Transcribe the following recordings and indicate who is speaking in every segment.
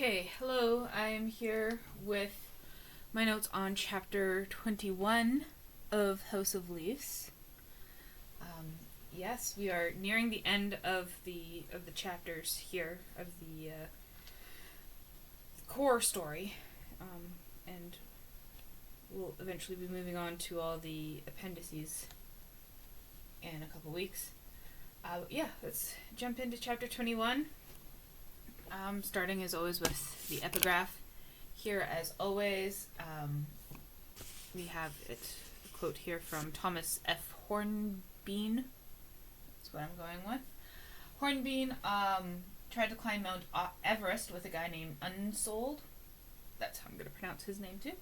Speaker 1: Okay, hello. I'm here with my notes on chapter 21 of House of Leaves. Yes, we are nearing the end of the chapters here of the core story, and we'll eventually be moving on to all the appendices in a couple weeks. Let's jump into chapter 21. Starting as always with the epigraph. Here, as always, we have a quote here from Thomas F. Hornbean. That's what I'm going with. Hornbean tried to climb Mount Everest with a guy named Unsold. That's how I'm going to pronounce his name too.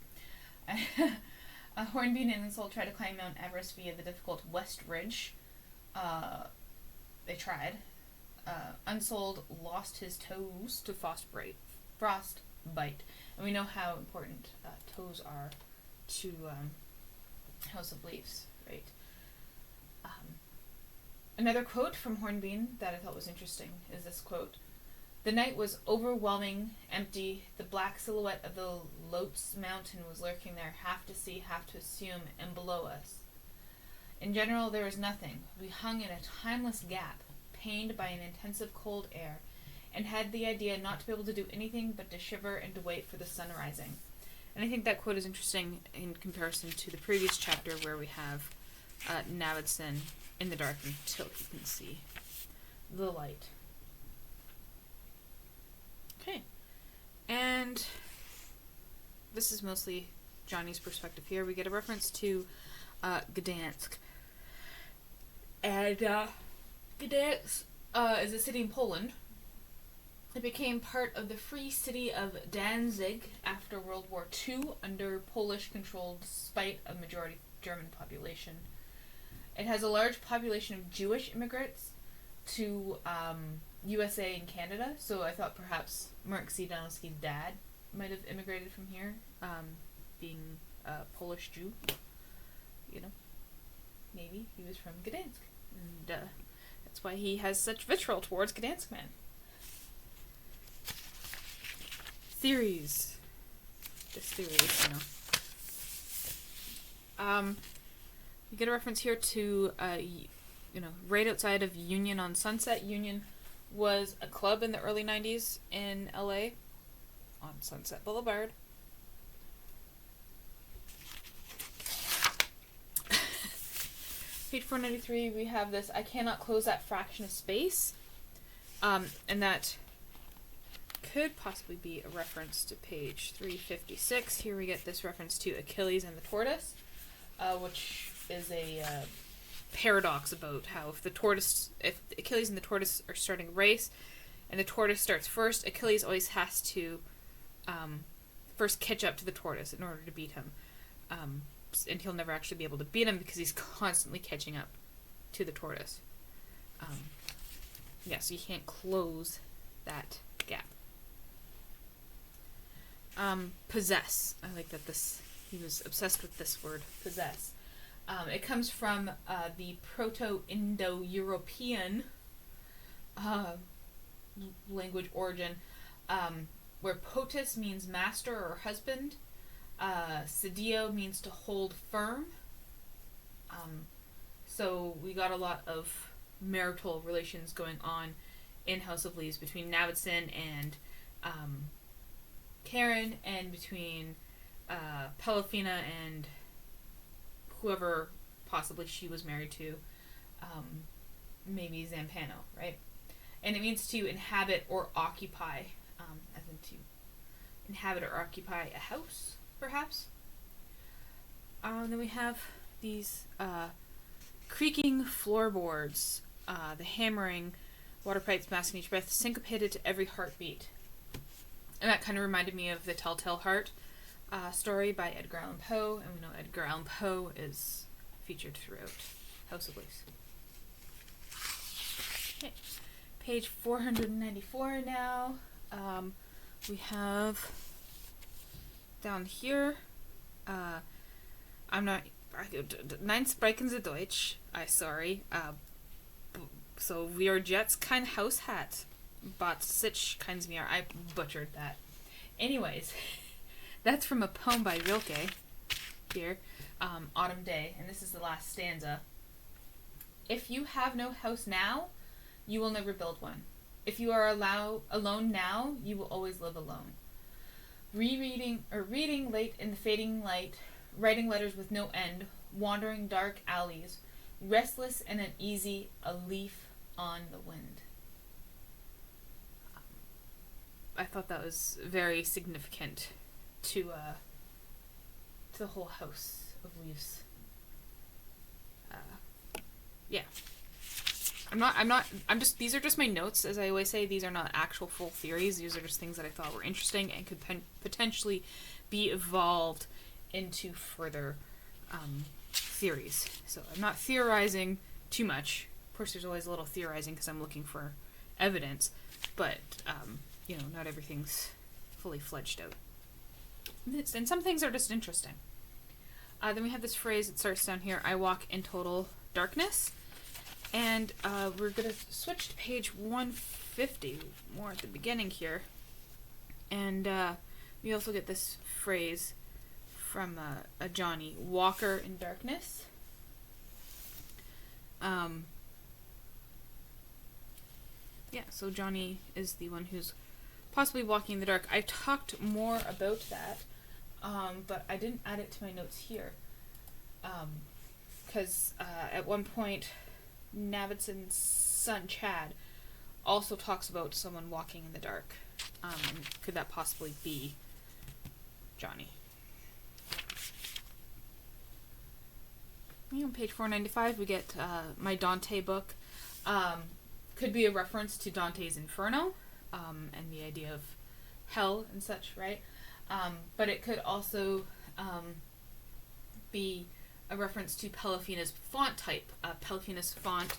Speaker 1: Hornbean and Unsold tried to climb Mount Everest via the difficult West Ridge. They tried. Unsold lost his toes to frostbite, and we know how important toes are to House of Leaves, right? Another quote from Hornbean that I thought was interesting is this quote: "The night was overwhelming, empty. The black silhouette of the Lotz mountain was lurking there, half to see, half to assume, and below us. In general, there was nothing. We hung in a timeless gap, pained by an intensive cold air, and had the idea not to be able to do anything but to shiver and to wait for the sun rising." And I think that quote is interesting in comparison to the previous chapter where we have Navidson in the dark until he can see the light. Okay. And this is mostly Johnny's perspective here. We get a reference to Gdansk. And Gdansk is a city in Poland. It became part of the Free City of Danzig after World War II under Polish control despite a majority German population. It has a large population of Jewish immigrants to USA and Canada, so I thought perhaps Mark Zdanowski's dad might have immigrated from here, being a Polish Jew. You know, maybe he was from Gdansk, and that's why he has such vitriol towards Gdansk man. Theories. Just theories, you know. You get a reference here to, right outside of Union on Sunset. Union was a club in the early 90s in LA on Sunset Boulevard. Page 493, we have this: "I cannot close that fraction of space." And that could possibly be a reference to page 356. Here we get this reference to Achilles and the tortoise, which is a paradox about how if Achilles and the tortoise are starting a race, and the tortoise starts first, Achilles always has to first catch up to the tortoise in order to beat him. And he'll never actually be able to beat him because he's constantly catching up to the tortoise. So you can't close that gap. Possess. I like that he was obsessed with this word, possess. It comes from the Proto-Indo-European language origin, where potus means master or husband. Sedio means to hold firm. So we got a lot of marital relations going on in House of Leaves between Navidson and Karen, and between Pelofina and whoever possibly she was married to, maybe Zampano, right? And it means to inhabit or occupy, as in to inhabit or occupy a house, perhaps. Then we have these creaking floorboards, the hammering, water pipes masking each breath, syncopated to every heartbeat. And that kind of reminded me of the Telltale Heart story by Edgar Allan Poe, and we know Edgar Allan Poe is featured throughout House of Leaves. Okay, page 494 now. We have down here, Nein sprechen Sie Deutsch, sorry, so wir jetzt kein Haus hat, but sich keins mehr. I butchered that Anyways, that's from a poem by Rilke here, Autumn Day, and this is the last stanza. If you have no house now, you will never build one. If you are alone now, you will always live alone. Reading late in the fading light, writing letters with no end, wandering dark alleys, restless and uneasy, a leaf on the wind. I thought that was very significant to the whole house of leaves. Yeah. These are just my notes, as I always say. These are not actual full theories. These are just things that I thought were interesting and could potentially be evolved into further theories. So I'm not theorizing too much. Of course, there's always a little theorizing because I'm looking for evidence, but, not everything's fully fledged out. And some things are just interesting. Then we have this phrase that starts down here, I walk in total darkness. And we're going to switch to page 150, more at the beginning here. And we also get this phrase from a Johnny, walker in darkness. So Johnny is the one who's possibly walking in the dark. I talked more about that, but I didn't add it to my notes here. Because at one point, Navidson's son Chad also talks about someone walking in the dark. Could that possibly be Johnny? On page 495 we get my Dante book. Could be a reference to Dante's Inferno and the idea of hell and such, right? But it could also be a reference to Pelafina's font type. Pelafina's font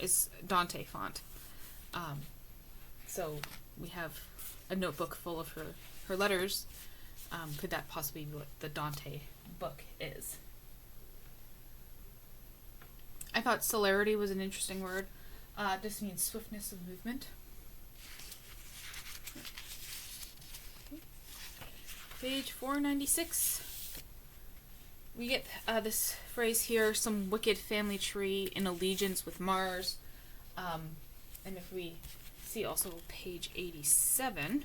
Speaker 1: is Dante font. So we have a notebook full of her letters. Could that possibly be what the Dante book is? I thought celerity was an interesting word. This means swiftness of movement. Okay. Page 496. We get this phrase here, some wicked family tree in allegiance with Mars. And if we see also page 87,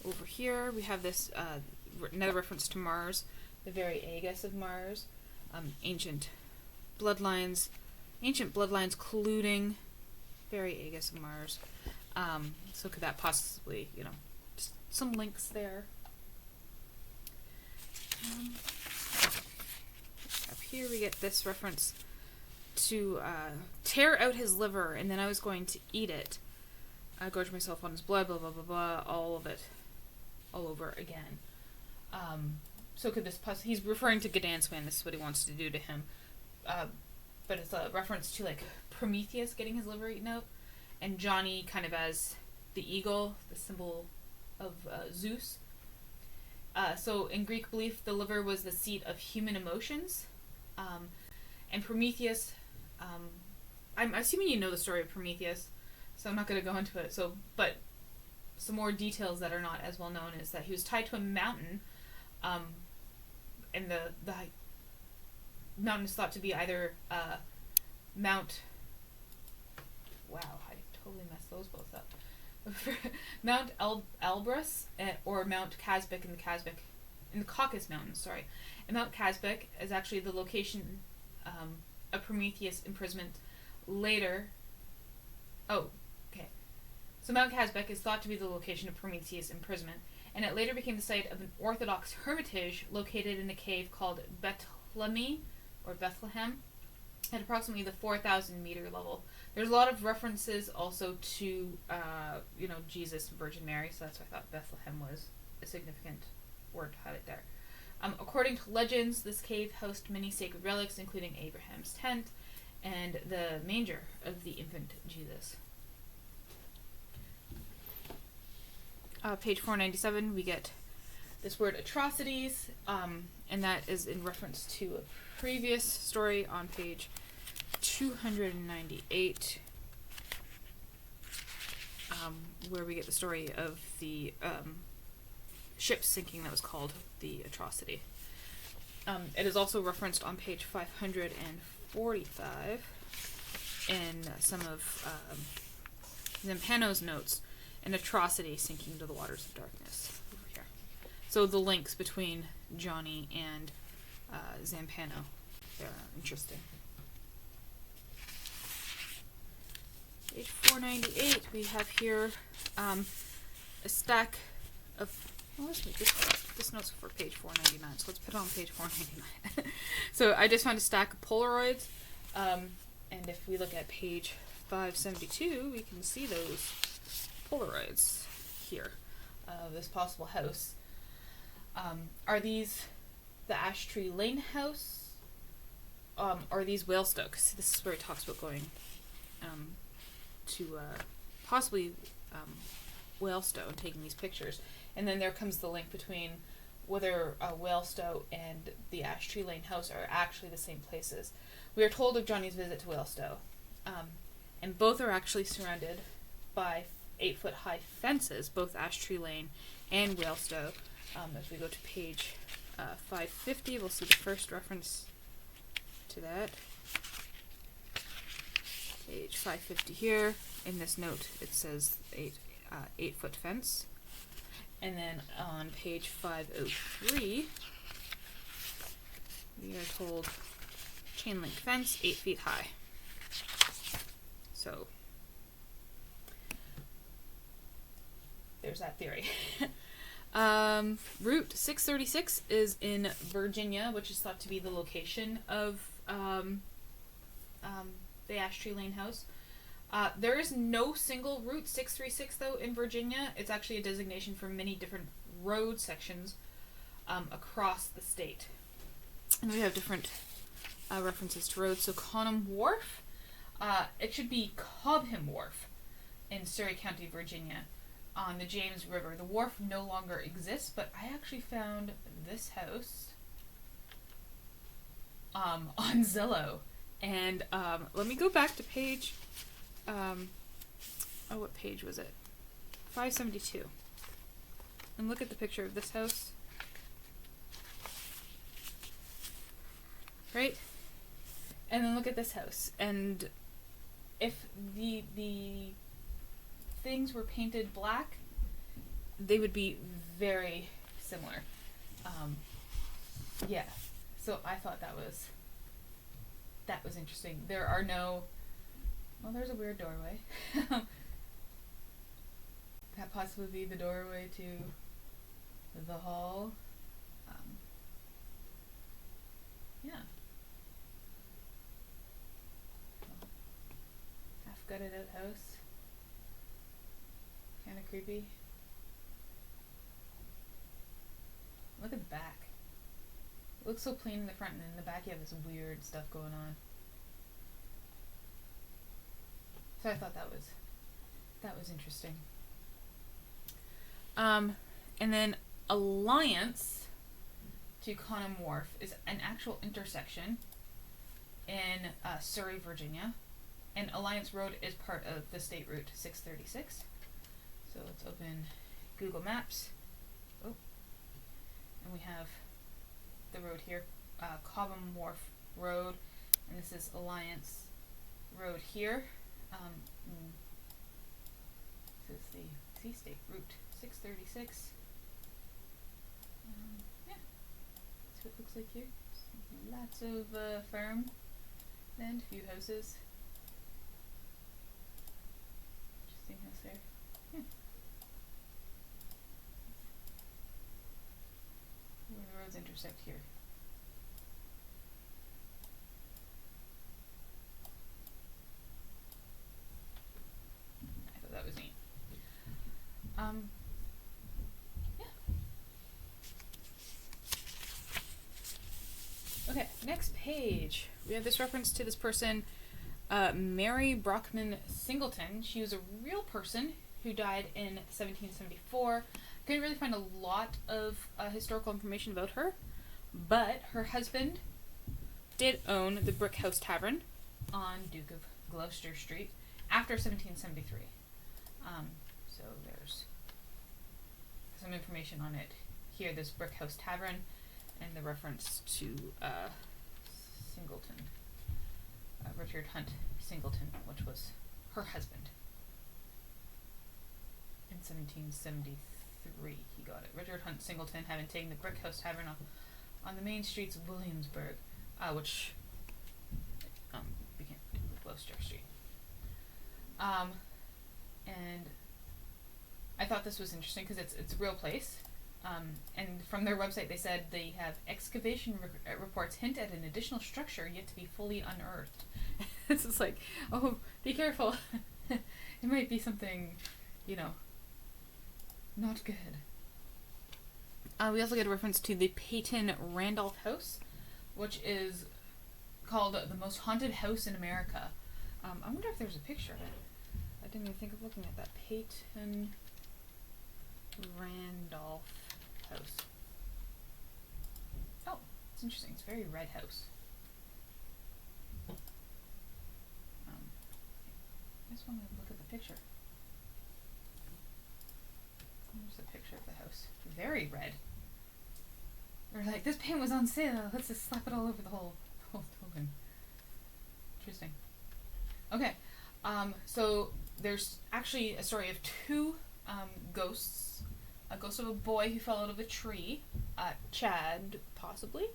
Speaker 1: over here we have this another reference to Mars, the very Aegis of Mars, ancient bloodlines colluding, very Aegis of Mars. So could that possibly, just some links there. Up here we get this reference to tear out his liver and then I was going to eat it. I gorge myself on his blood, blah, blah, blah, blah, all of it, all over again. So could this he's referring to Gdansk, this is what he wants to do to him. But it's a reference to, like, Prometheus getting his liver eaten out, and Johnny kind of as the eagle, the symbol of Zeus. So in Greek belief, the liver was the seat of human emotions. And Prometheus, I'm assuming you know the story of Prometheus, so I'm not going to go into it. But some more details that are not as well known is that he was tied to a mountain, and the mountain is thought to be either Mount... Wow, I totally messed those both up. Mount Elbrus or Mount Kazbek in the Caucasus Mountains, sorry. And Mount Kazbek is actually the location of Prometheus' imprisonment later. Oh, okay. So Mount Kazbek is thought to be the location of Prometheus' imprisonment, and it later became the site of an Orthodox hermitage located in a cave called Bethlehem, at approximately the 4,000 meter level. There's a lot of references also to, Jesus and Virgin Mary, so that's why I thought Bethlehem was a significant word to highlight there. According to legends, this cave housed many sacred relics, including Abraham's tent and the manger of the infant Jesus. Page 497, we get this word atrocities, and that is in reference to a previous story on page 298. where we get the story of the ship sinking that was called the Atrocity. It is also referenced on page 545 in some of Zampano's notes, an atrocity sinking to the waters of darkness over here. So the links between Johnny and Zampano, they're interesting. Page 498, we have here a stack of, well, this note's for page 499, so let's put it on page 499. So I just found a stack of Polaroids, and if we look at page 572, we can see those Polaroids here of this possible house. Are these the Ash Tree Lane house? Are these Whalestow? See, this is where it talks about going to possibly Whalestow and taking these pictures. And then there comes the link between whether Whalestow and the Ash Tree Lane house are actually the same places. We are told of Johnny's visit to Whalestow, and both are actually surrounded by 8-foot high fences, both Ash Tree Lane and Whalestow. As we go to page 550, we'll see the first reference to that. Page 550 here. In this note, it says 8-foot fence. And then on page 503, we are told chain link fence, 8 feet high. So there's that theory. Route 636 is in Virginia, which is thought to be the location of the Ash Tree Lane house. There is no single Route 636, though, in Virginia. It's actually a designation for many different road sections across the state. And we have different references to roads. So Conham Wharf, it should be Cobham Wharf in Surry County, Virginia, on the James River. The wharf no longer exists, but I actually found this house on Zillow. And let me go back to page, what page was it? 572. And look at the picture of this house. Right? And then look at this house. And if the things were painted black, they would be very similar. Yeah. So I thought that was interesting. There are no... Well, there's a weird doorway. That possibly be the doorway to the hall. Yeah. Half gutted out house. Kind of creepy. Look at the back. It looks so clean in the front, and in the back you have this weird stuff going on. So I thought that was interesting. And then Alliance to Conham Wharf is an actual intersection in Surry, Virginia, and Alliance Road is part of the State Route 636. So let's open Google Maps. Oh, and we have the road here, Cobham Wharf Road, and this is Alliance Road here. This is the State Route 636. Yeah, that's what it looks like here. Lots of farm land, a few houses. Interesting house there. Yeah. Where the roads intersect here. I thought that was neat. Yeah. Okay, next page. We have this reference to this person, Mary Brockman Singleton. She was a real person who died in 1774. Couldn't really find a lot of historical information about her, but her husband did own the Brick House Tavern on Duke of Gloucester Street after 1773. So there's some information on it here. This Brick House Tavern, and the reference to Singleton, Richard Hunt Singleton, which was her husband. In 1773, he got it. Richard Hunt Singleton, having taken the Brick House Tavern on the main streets of Williamsburg, which became Gloucester Street. And I thought this was interesting because it's a real place. And from their website, they said they have excavation reports hint at an additional structure yet to be fully unearthed. It's just like, oh, be careful. It might be something, not good. We also get a reference to the Peyton Randolph House, which is called the most haunted house in America. I wonder if there's a picture of it. I didn't even think of looking at that. Peyton Randolph House. Oh, it's interesting. It's a very red house. I just want to look at the picture. There's a picture of the house. Very red. They're like, this paint was on sale. Let's just slap it all over the whole building. Interesting. Okay. So there's actually a story of two ghosts. A ghost of a boy who fell out of a tree. Chad, possibly.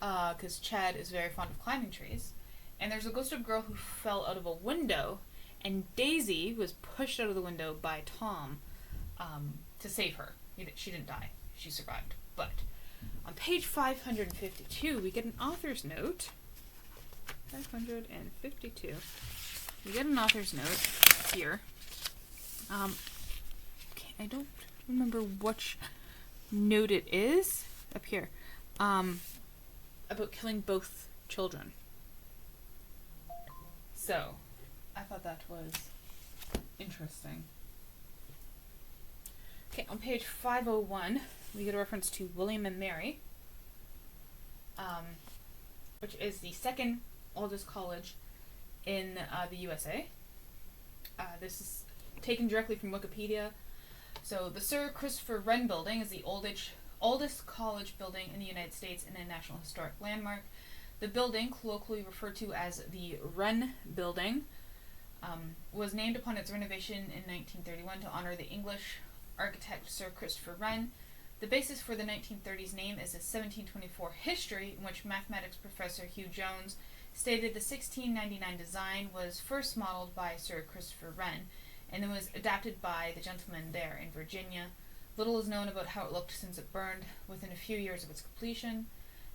Speaker 1: Because Chad is very fond of climbing trees. And there's a ghost of a girl who fell out of a window. And Daisy was pushed out of the window by Tom to save her. She didn't die. She survived. But on page 552, we get an author's note. 552. We get an author's note here. Okay, I don't remember which note it is. Up here. About killing both children. So, I thought that was interesting. Okay, on page 501, we get a reference to William and Mary, which is the second oldest college in the USA. This is taken directly from Wikipedia. So, the Sir Christopher Wren Building is the oldest college building in the United States and a National Historic Landmark. The building, colloquially referred to as the Wren Building, was named upon its renovation in 1931 to honor the English architect Sir Christopher Wren. The basis for the 1930s name is a 1724 history in which mathematics professor Hugh Jones stated the 1699 design was first modeled by Sir Christopher Wren and then was adapted by the gentleman there in Virginia. Little is known about how it looked since it burned within a few years of its completion.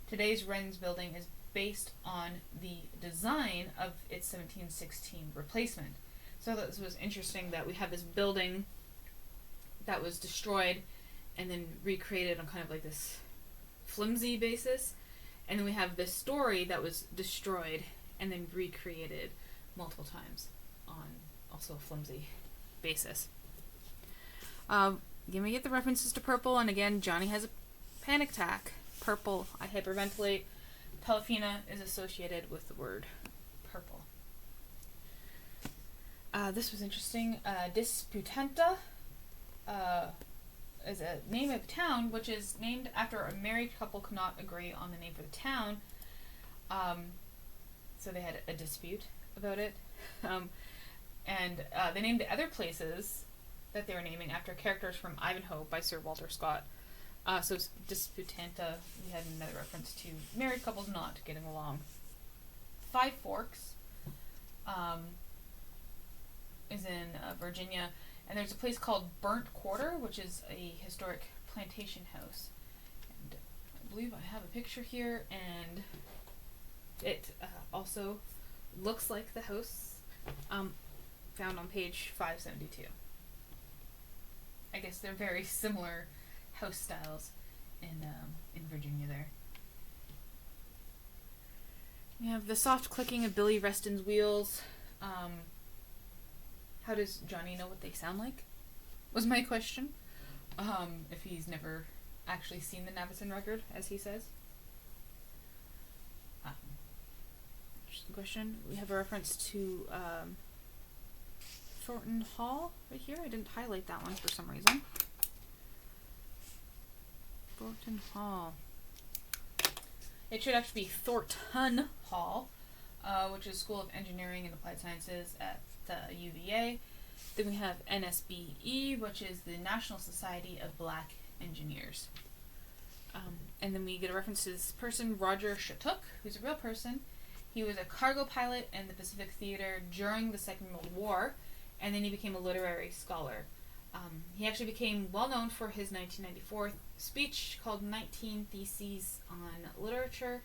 Speaker 1: Today's Wren's building is based on the design of its 1716 replacement. So this was interesting that we have this building that was destroyed and then recreated on kind of like this flimsy basis, and then we have this story that was destroyed and then recreated multiple times on also a flimsy basis. Again, we get the references to purple, and again, Johnny has a panic attack. Purple, I hyperventilate. Telefina is associated with the word purple. This was interesting. Disputanta is a name of a town, which is named after a married couple could not agree on the name for the town. So they had a dispute about it. And they named the other places that they were naming after characters from Ivanhoe by Sir Walter Scott. So Disputanta, we had another reference to married couples not getting along. Five Forks is in Virginia, and there's a place called Burnt Quarter, which is a historic plantation house. And I believe I have a picture here, and it also looks like the house found on page 572. I guess they're very similar house styles in Virginia there. We have the soft clicking of Billy Reston's wheels. How does Johnny know what they sound like? Was my question. If he's never actually seen the Navison record, as he says. Interesting question. We have a reference to Thornton Hall right here. I didn't highlight that one for some reason. Thornton Hall. It should actually be Thornton Hall, which is School of Engineering and Applied Sciences at UVA. Then we have NSBE, which is the National Society of Black Engineers. And then we get a reference to this person, Roger Shattuck, who's a real person. He was a cargo pilot in the Pacific Theater during the Second World War, and then he became a literary scholar. He actually became well known for his 1994 speech called 19 Theses on Literature,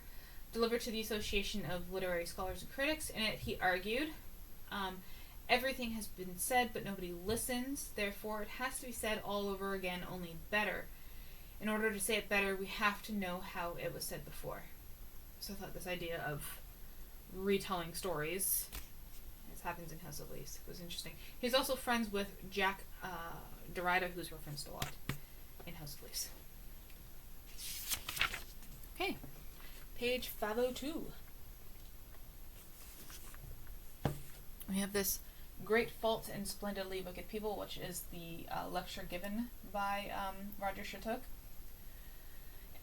Speaker 1: delivered to the Association of Literary Scholars and Critics. In it, he argued, everything has been said, but nobody listens. Therefore, it has to be said all over again, only better. In order to say it better, we have to know how it was said before. So I thought this idea of retelling stories, as happens in House of Leaves, was interesting. He's also friends with Jack Derrida, who's referenced a lot in House of Leaves. Okay, page 502. We have this Great Fault and Splendidly Wicked People, which is the lecture given by Roger Shattuck.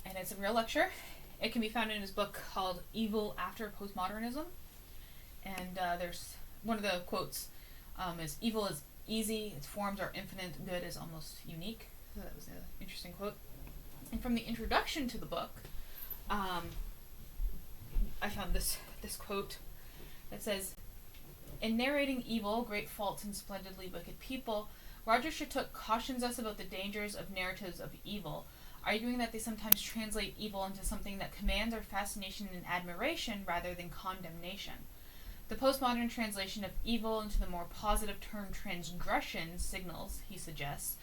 Speaker 1: And it's a real lecture. It can be found in his book called Evil After Postmodernism. And there's one of the quotes is, "Evil is easy, its forms are infinite, good is almost unique." So that was an interesting quote. And from the introduction to the book, I found this quote that says, "In narrating evil, great faults, and splendidly wicked people, Roger Shattuck cautions us about the dangers of narratives of evil, arguing that they sometimes translate evil into something that commands our fascination and admiration rather than condemnation. The postmodern translation of evil into the more positive term transgression signals, he suggests,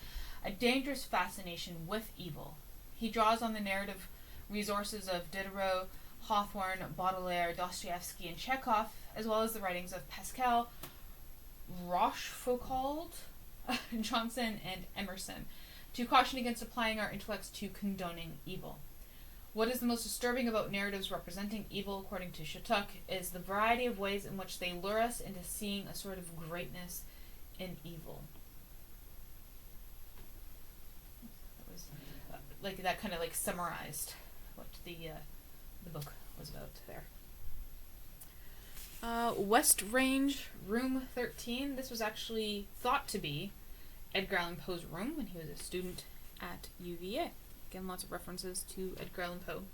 Speaker 1: a dangerous fascination with evil. He draws on the narrative resources of Diderot, Hawthorne, Baudelaire, Dostoevsky, and Chekhov, as well as the writings of Pascal, Rochefoucauld, Johnson, and Emerson, to caution against applying our intellects to condoning evil. What is the most disturbing about narratives representing evil, according to Shattuck, is the variety of ways in which they lure us into seeing a sort of greatness in evil." That was that kind of summarized what the book was about there. West Range, room 13. This was actually thought to be Edgar Allan Poe's room when he was a student at UVA. Again, lots of references to Edgar Allan Poe.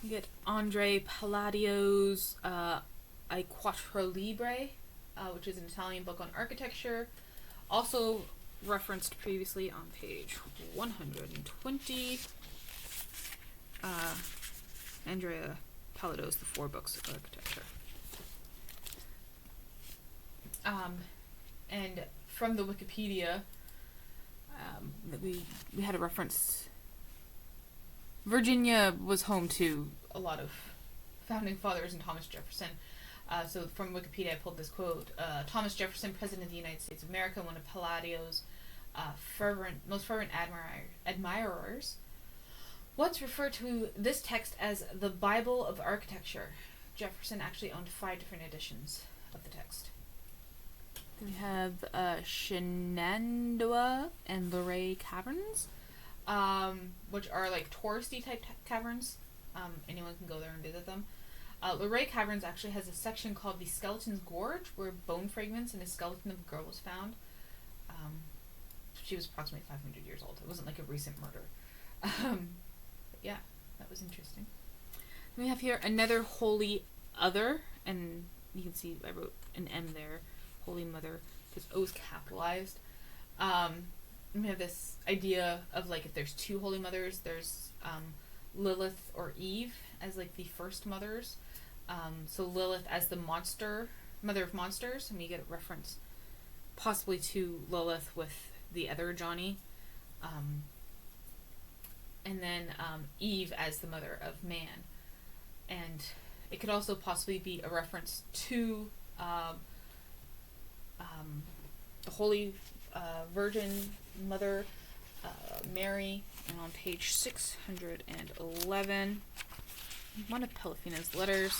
Speaker 1: You get Andre Palladio's I Quattro Libre, which is an Italian book on architecture, also referenced previously on page 120. Andrea Palladio's The Four Books of Architecture. And from the Wikipedia, we had a reference. Virginia was home to a lot of founding fathers and Thomas Jefferson. So from Wikipedia, I pulled this quote: "Thomas Jefferson, President of the United States of America, one of Palladio's most fervent admirers, once referred to this text as the Bible of architecture." Jefferson actually owned 5 different editions of the text. We have Shenandoah and Luray Caverns, which are touristy type caverns. Anyone can go there and visit them. Luray Caverns actually has a section called the Skeleton's Gorge, where bone fragments and a skeleton of a girl was found. She was approximately 500 years old. It wasn't a recent murder. But yeah, that was interesting. We have here another Holy Other, and you can see I wrote an M there. Holy Mother, because O's capitalized. We have this idea of if there's 2 Holy Mothers, there's Lilith or Eve as the first mothers. So Lilith as the mother of monsters, and we get a reference possibly to Lilith with the other Johnny. And then Eve as the mother of man. And it could also possibly be a reference to the Holy Virgin Mother Mary, and on page 611, one of Pelifina's letters,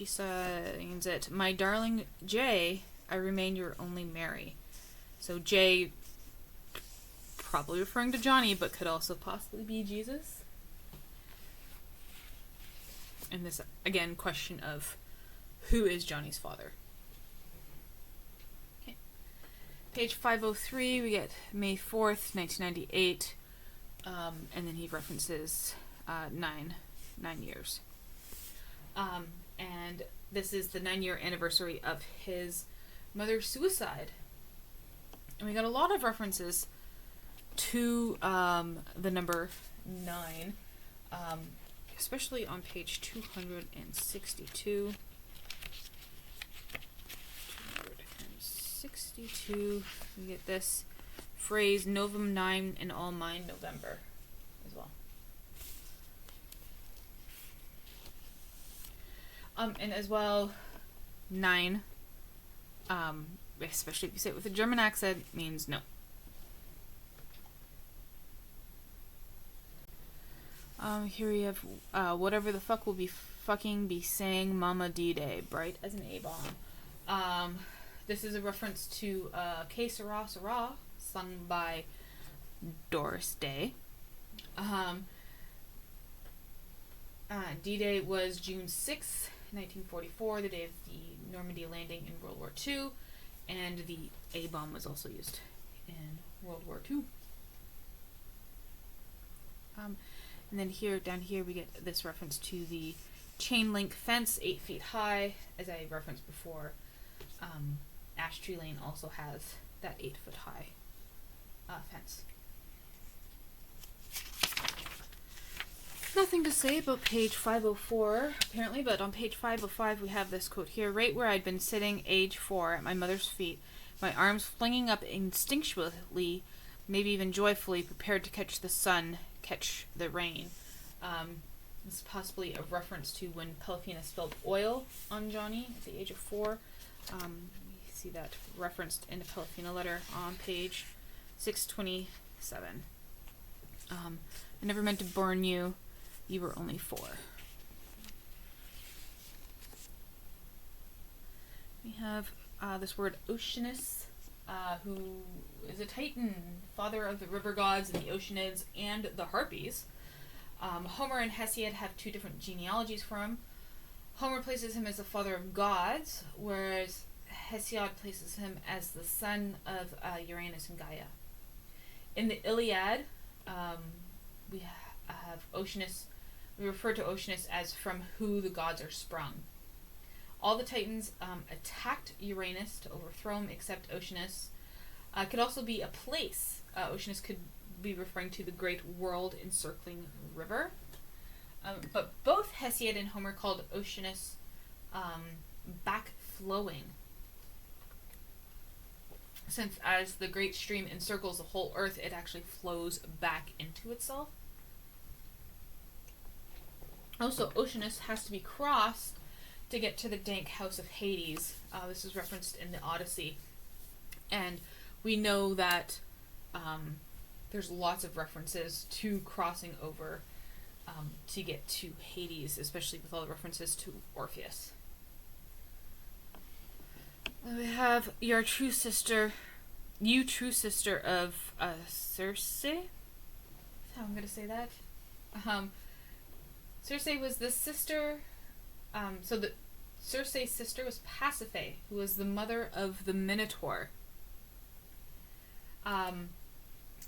Speaker 1: she signs it, "My darling Jay, I remain your only Mary." So Jay, probably referring to Johnny, but could also possibly be Jesus. And this, again, question of who is Johnny's father. Okay. Page 503, we get May 4th, 1998. And then he references 9 years. And this is the 9-year anniversary of his mother's suicide. And we got a lot of references to the number 9, especially on page 262. 262, we get this phrase, "Novum 9 in all mine November," as well. And as well, 9, especially if you say it with a German accent, means no. Here we have, "Whatever the fuck will be fucking be saying Mama D-Day, bright as an A-bomb." This is a reference to "Que Sera Sera," sung by Doris Day. D-Day was June 6, 1944, the day of the Normandy landing in World War II, and the A-bomb was also used in World War II. And then down here, we get this reference to the chain link fence, 8 feet high. As I referenced before, Ash Tree Lane also has that 8 foot high fence. Nothing to say about page 504, apparently, but on page 505 we have this quote here. "Right where I'd been sitting, age 4, at my mother's feet, my arms flinging up instinctually, maybe even joyfully, prepared to catch the sun, catch the rain." This is possibly a reference to when Pelopina spilled oil on Johnny at the age of 4. We see that referenced in a Pelopina letter on page 627. "I never meant to burn you. You were only 4. We have this word Oceanus, who is a Titan, father of the river gods and the Oceanids and the Harpies. Homer and Hesiod have 2 different genealogies for him. Homer places him as the father of gods, whereas Hesiod places him as the son of Uranus and Gaia. In the Iliad, we have Oceanus. We refer to Oceanus as from who the gods are sprung. All the Titans attacked Uranus to overthrow him, except Oceanus. Could also be a place. Oceanus could be referring to the great world encircling river. But both Hesiod and Homer called Oceanus backflowing, since as the great stream encircles the whole earth, it actually flows back into itself. Also, Oceanus has to be crossed to get to the dank house of Hades. This is referenced in the Odyssey. And we know that there's lots of references to crossing over to get to Hades, especially with all the references to Orpheus. And we have "You true sister of Circe." That's how I'm going to say that. Circe was the sister, so the Circe's sister was Pasiphae, who was the mother of the Minotaur. I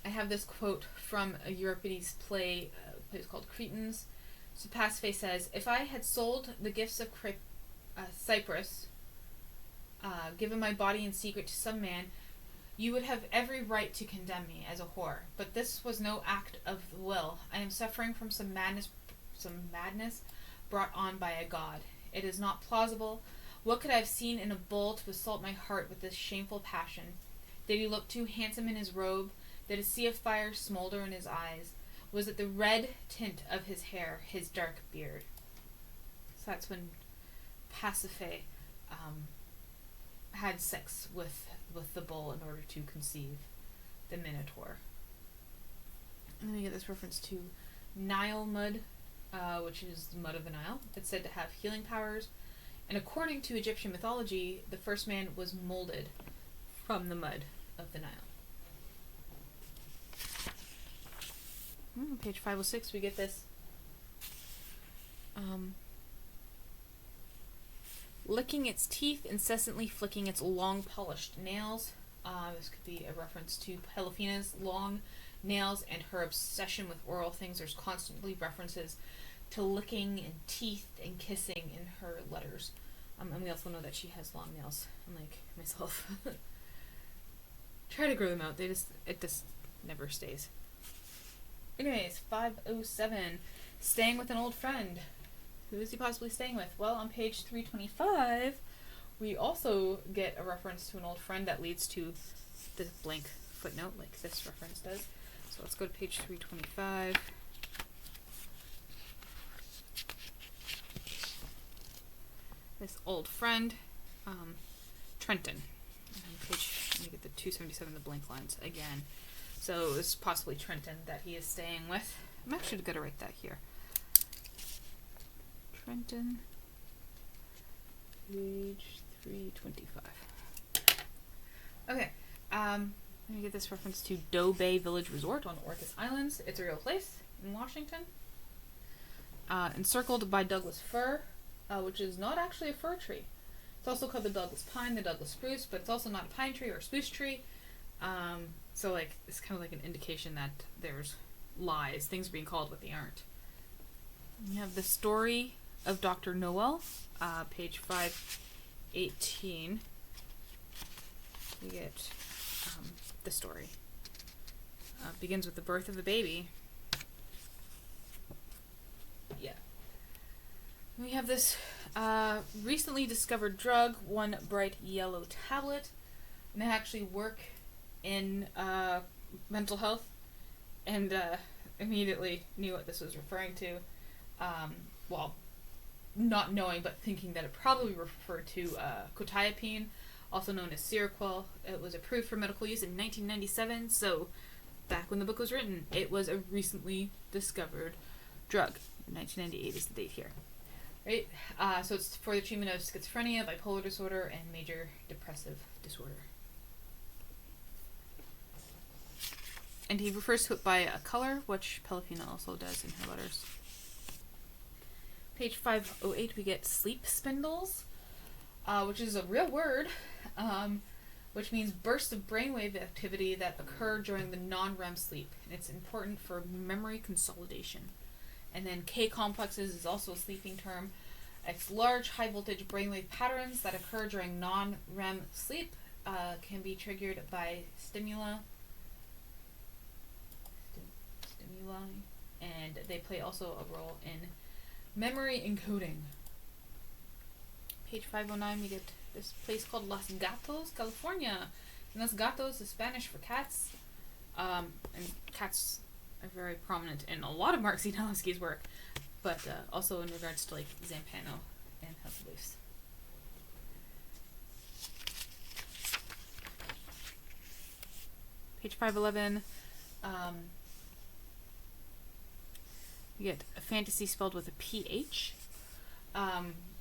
Speaker 1: have this quote from a Euripides play, it's called Cretans. So Pasiphae says, "If I had sold the gifts of Cyprus, given my body in secret to some man, you would have every right to condemn me as a whore. But this was no act of the will. I am suffering from some madness brought on by a god. It is not plausible. What could I have seen in a bull to assault my heart with this shameful passion? Did he look too handsome in his robe? Did a sea of fire smolder in his eyes? Was it the red tint of his hair, his dark beard?" So that's when Pasiphae had sex with the bull in order to conceive the Minotaur. And then we get this reference to Nile mud, which is the mud of the Nile. It's said to have healing powers And according to Egyptian mythology, the first man was molded from the mud of the Nile. On page 506, we get this. Licking its teeth, incessantly flicking its long polished nails. This could be a reference to Polyphena's long nails and her obsession with oral things. There's constantly references to licking and teeth and kissing in her letters. And we also know that she has long nails, unlike myself. Try to grow them out. It just never stays. Anyways, 507. Staying with an old friend. Who is he possibly staying with? Well, on page 325, we also get a reference to an old friend that leads to the blank footnote, like this reference does. So let's go to page 325. This old friend, Trenton. Let me get the 277, the blank lines again. So it's possibly Trenton that he is staying with. I'm actually going to write that here. Trenton, page 325. Okay, let me get this reference to Doe Bay Village Resort on Orcas Islands. It's a real place in Washington. Encircled by Douglas fir, which is not actually a fir tree. It's also called the Douglas pine, the Douglas spruce, but it's also not a pine tree or a spruce tree. So like it's kind of like an indication that there's lies, things being called what they aren't. We have the story of Dr. Noel, page 518. We get the story. Begins with the birth of the baby. Yeah. We have this recently discovered drug, one bright yellow tablet, and they actually work in mental health, and immediately knew what this was referring to. Well, not knowing, but thinking that it probably referred to quetiapine, also known as Seroquel. It was approved for medical use in 1997, so back when the book was written, it was a recently discovered drug. 1998 is the date here. Right? So it's for the treatment of schizophrenia, bipolar disorder, and major depressive disorder. And he refers to it by a color, which Polyphena also does in her letters. Page 508, we get sleep spindles, which is a real word, which means bursts of brainwave activity that occur during the non-REM sleep. And it's important for memory consolidation. And then K-complexes is also a sleeping term. It's large high-voltage brainwave patterns that occur during non-REM sleep, can be triggered by stimuli, and they play also a role in memory encoding. Page 509, we get this place called Los Gatos, California. And Los Gatos is Spanish for cats, and cats are very prominent in a lot of Mark Zielinski's work, but also in regards to like Zampano and House of Leaves. Page 511, we get a fantasy spelled with a PH,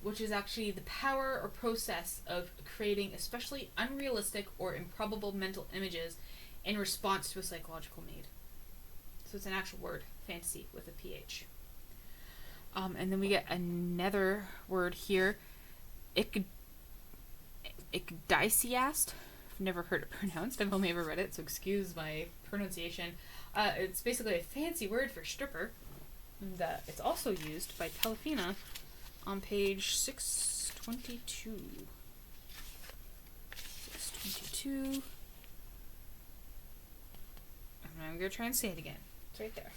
Speaker 1: which is actually the power or process of creating especially unrealistic or improbable mental images in response to a psychological need. So it's an actual word, fantasy, with a PH. And then we get another word here, Ikdisiast. I've never heard it pronounced. I've only ever read it, so excuse my pronunciation. It's basically a fancy word for stripper. And it's also used by Polyphena on page 622. 622. And I'm going to try and say it again. It's right there.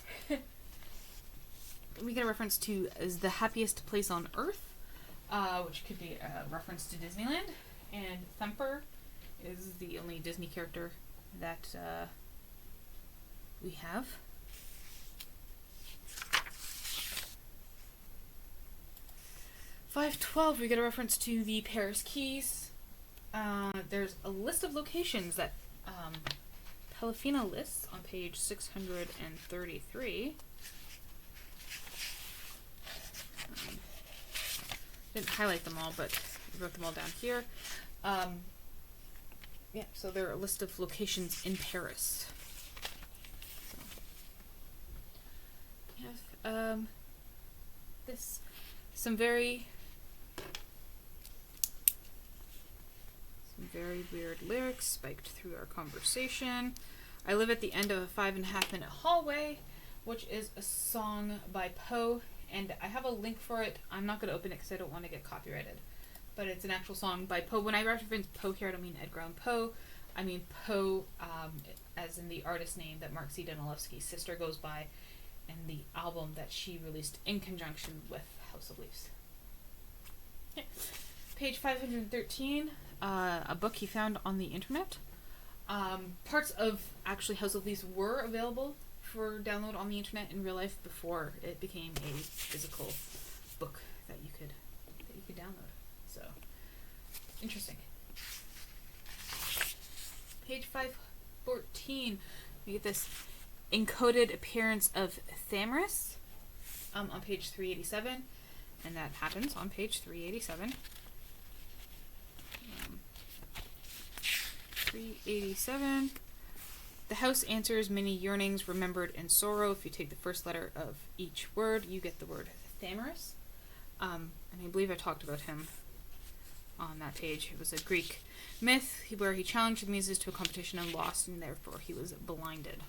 Speaker 1: We get a reference to as the happiest place on earth, which could be a reference to Disneyland. And Thumper is the only Disney character that we have. .512, we get a reference to the Paris Keys. There's a list of locations that Polyphena lists on page 633. Didn't highlight them all, but wrote them all down here. Yeah, so there are a list of locations in Paris. So, we have some very weird lyrics spiked through our conversation. I live at the end of a 5.5 minute hallway, which is a song by Poe, and I have a link for it. I'm not going to open it because I don't want to get copyrighted, but it's an actual song by Poe. When I reference Poe here, I don't mean Edgar Allan Poe. I mean Poe, as in the artist name that Mark C. Danilowski's sister goes by, and the album that she released in conjunction with House of Leaves. Okay. Page 513, a book he found on the internet. Parts of actually House of Leaves were available for download on the internet in real life before it became a physical book that you could download. So interesting. Page 514, we get this encoded appearance of Thamris on page 387, and that happens on page 387. 387. The house answers many yearnings remembered in sorrow. If you take the first letter of each word, you get the word Thamris. And I believe I talked about him on that page. It was a Greek myth where he challenged the muses to a competition and lost, and therefore he was blinded.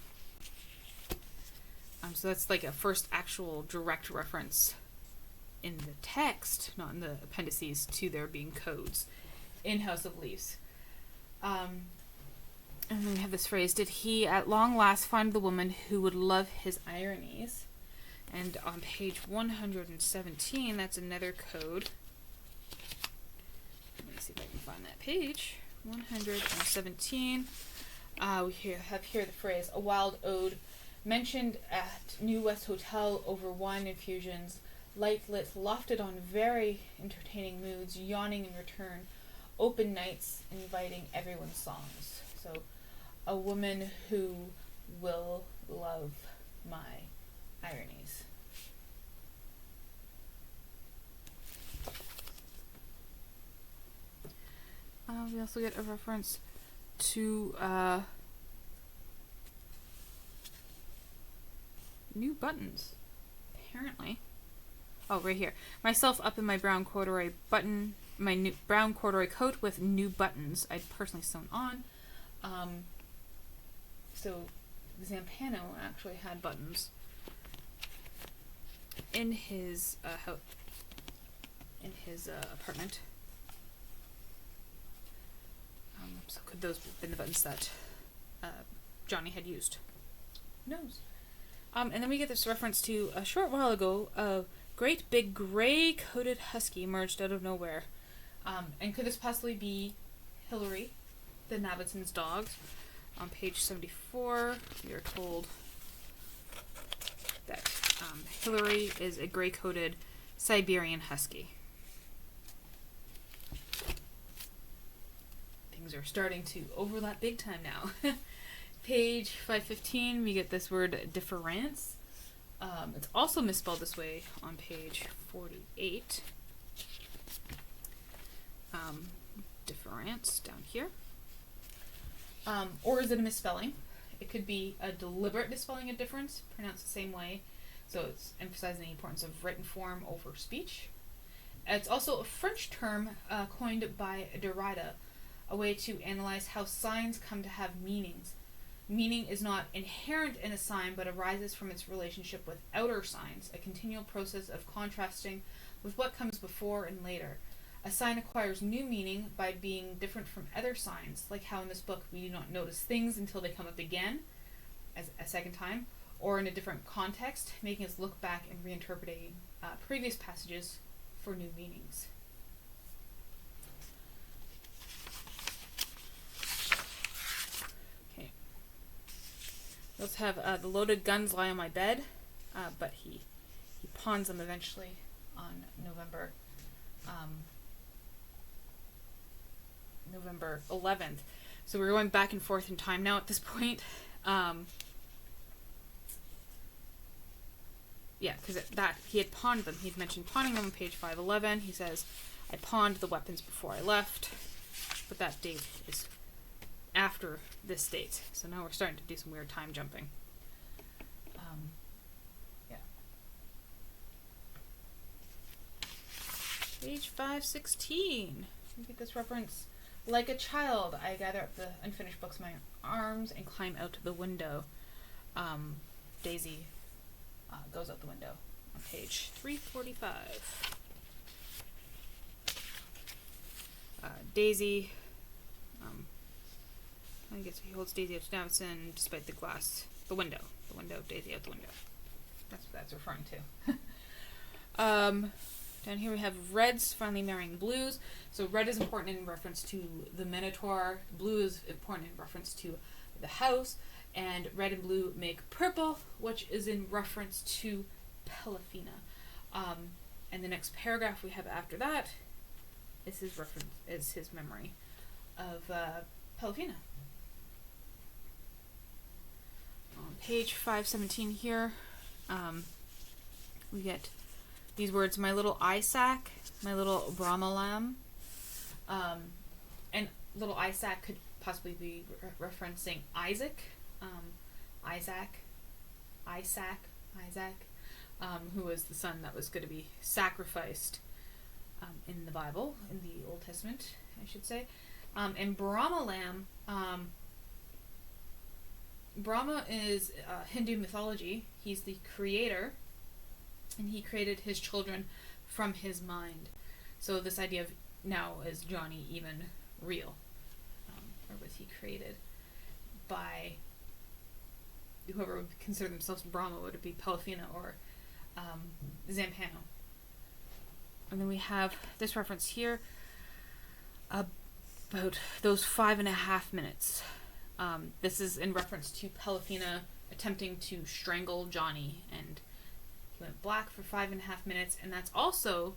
Speaker 1: So that's like a first actual direct reference in the text, not in the appendices, to there being codes in House of Leaves. And then we have this phrase, did he at long last find the woman who would love his ironies? And on page 117, that's another code. Let me see if I can find that page. 117. We have here the phrase, a wild ode mentioned at New West Hotel over wine infusions, light lit, lofted on very entertaining moods, yawning in return, open nights, inviting everyone's songs. So, a woman who will love my ironies. We also get a reference to new buttons, apparently. Oh, right here. Myself up in my brown corduroy new brown corduroy coat with new buttons I'd personally sewn on. So Zampano actually had buttons in his apartment. So could those have been the buttons that Johnny had used? Who knows? And then we get this reference to a short while ago, a great big gray-coated husky emerged out of nowhere. And could this possibly be Hillary, the Navidson's dog? On page 74, we are told that Hillary is a gray-coated Siberian husky. Things are starting to overlap big time now. Page 515, we get this word difference. It's also misspelled this way on page 48. Difference down here. Or is it a misspelling? It could be a deliberate misspelling of difference, pronounced the same way. So it's emphasizing the importance of written form over speech. It's also a French term coined by Derrida, a way to analyze how signs come to have meanings. Meaning is not inherent in a sign, but arises from its relationship with outer signs, a continual process of contrasting with what comes before and later. A sign acquires new meaning by being different from other signs, like how in this book we do not notice things until they come up again, as a second time, or in a different context, making us look back and reinterpreting previous passages for new meanings. Okay. We also have the loaded guns lie on my bed, but he pawns them eventually on November 11th. So we're going back and forth in time now at this point. Yeah, because that he had pawned them. He'd mentioned pawning them on page 511. He says, I pawned the weapons before I left, but that date is after this date. So now we're starting to do some weird time jumping. Yeah. Page 516. You get this reference. Like a child, I gather up the unfinished books in my arms and climb out the window. Daisy goes out the window on page 345. Daisy, I guess he holds Daisy out to Davison despite the window, Daisy out the window. That's what that's referring to. Down here we have reds finally marrying blues. So red is important in reference to the Minotaur, blue is important in reference to the house, and red and blue make purple, which is in reference to Pelafina. And the next paragraph we have after that is his memory of Pelafina. On page 517 here, we get these words: my little Isaac, my little Brahmalam. And little Isaac could possibly be referencing Isaac, who was the son that was going to be sacrificed in the Bible, in the Old Testament, I should say. And Brahmalam, Brahma is Hindu mythology. He's the creator, and he created his children from his mind. So this idea of now is Johnny even real? Or was he created by whoever would consider themselves Brahma? Would it be Pelafina or Zampano? And then we have this reference here about those 5.5 minutes. This is in reference to Pelafina attempting to strangle Johnny, and he went black for 5.5 minutes, and that's also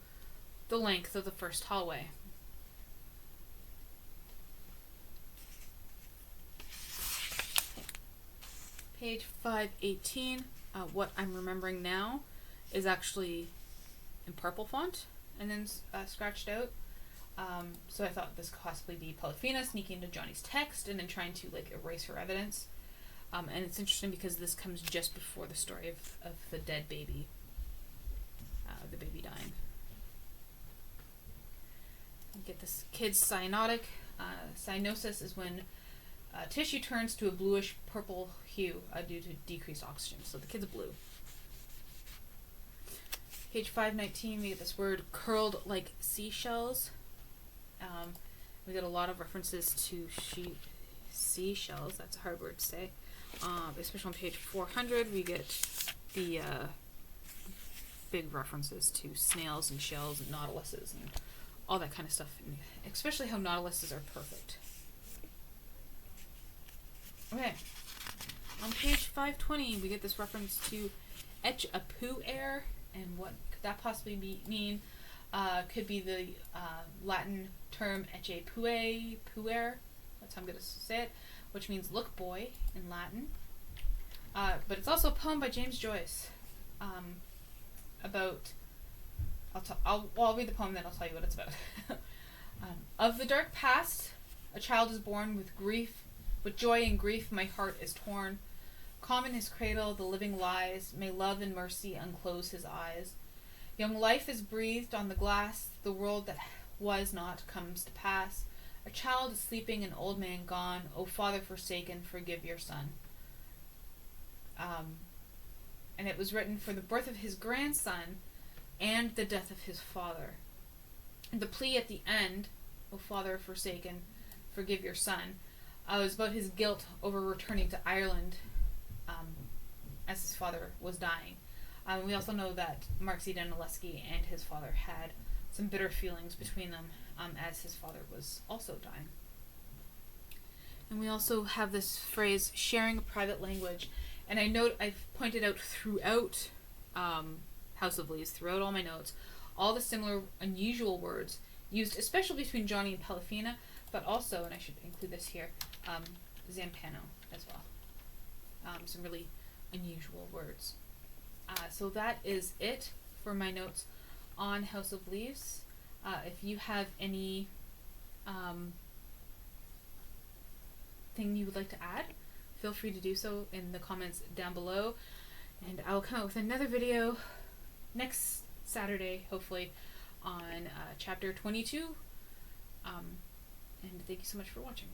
Speaker 1: the length of the first hallway. Page 518. What I'm remembering now is actually in purple font and then scratched out. So I thought this could possibly be Pelafina sneaking into Johnny's text and then trying to erase her evidence. And it's interesting because this comes just before the story of the dead baby, the baby dying. You get this kid's cyanotic. Cyanosis is when tissue turns to a bluish purple hue due to decreased oxygen. So the kid's blue. Page 519, we get this word curled like seashells. We get a lot of references to seashells. That's a hard word to say. Especially on page 400, we get the big references to snails and shells and nautiluses and all that kind of stuff. And especially how nautiluses are perfect. Okay. On page 520, we get this reference to etch a poo air, and what could that possibly mean? Could be the Latin term ecce puer, that's how I'm going to say it, which means look boy in Latin. But it's also a poem by James Joyce about, I'll read the poem, then I'll tell you what it's about. Of the dark past, a child is born with grief, with joy and grief my heart is torn. Calm in his cradle the living lies, may love and mercy unclose his eyes. Young life is breathed on the glass, the world that was not comes to pass. A child is sleeping, an old man gone, O Father forsaken, forgive your son. And it was written for the birth of his grandson and the death of his father. The plea at the end, O Father forsaken, forgive your son, was about his guilt over returning to Ireland as his father was dying. We also know that Mark Z. Danilewski and his father had some bitter feelings between them as his father was also dying. And we also have this phrase, sharing a private language. And I've pointed out throughout House of Leaves, throughout all my notes, all the similar unusual words used, especially between Johnny and Pelafina, but also, and I should include this here, Zampano as well. Some really unusual words. So that is it for my notes on House of Leaves. If you have any thing you would like to add, feel free to do so in the comments down below, and I'll come up with another video next Saturday, hopefully, on chapter 22. And thank you so much for watching.